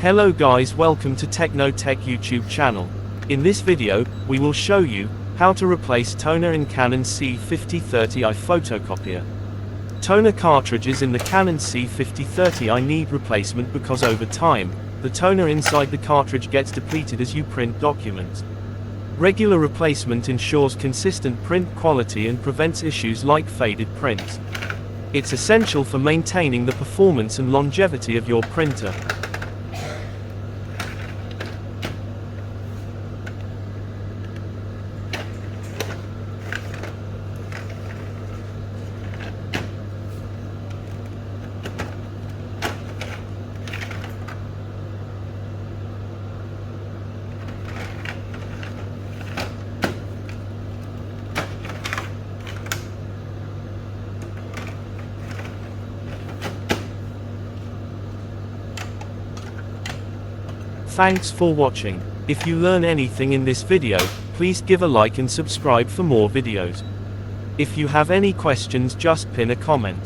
Hello guys, welcome to Techno Tech YouTube channel. In this video, we will show you how to replace toner in Canon C5030i photocopier. Toner cartridges in the Canon C5030i need replacement because over time, the toner inside the cartridge gets depleted as you print documents. Regular replacement ensures consistent print quality and prevents issues like faded prints. It's essential for maintaining the performance and longevity of your printer. Thanks for watching. If you learn anything in this video, please give a like and subscribe for more videos. If you have any questions, just pin a comment.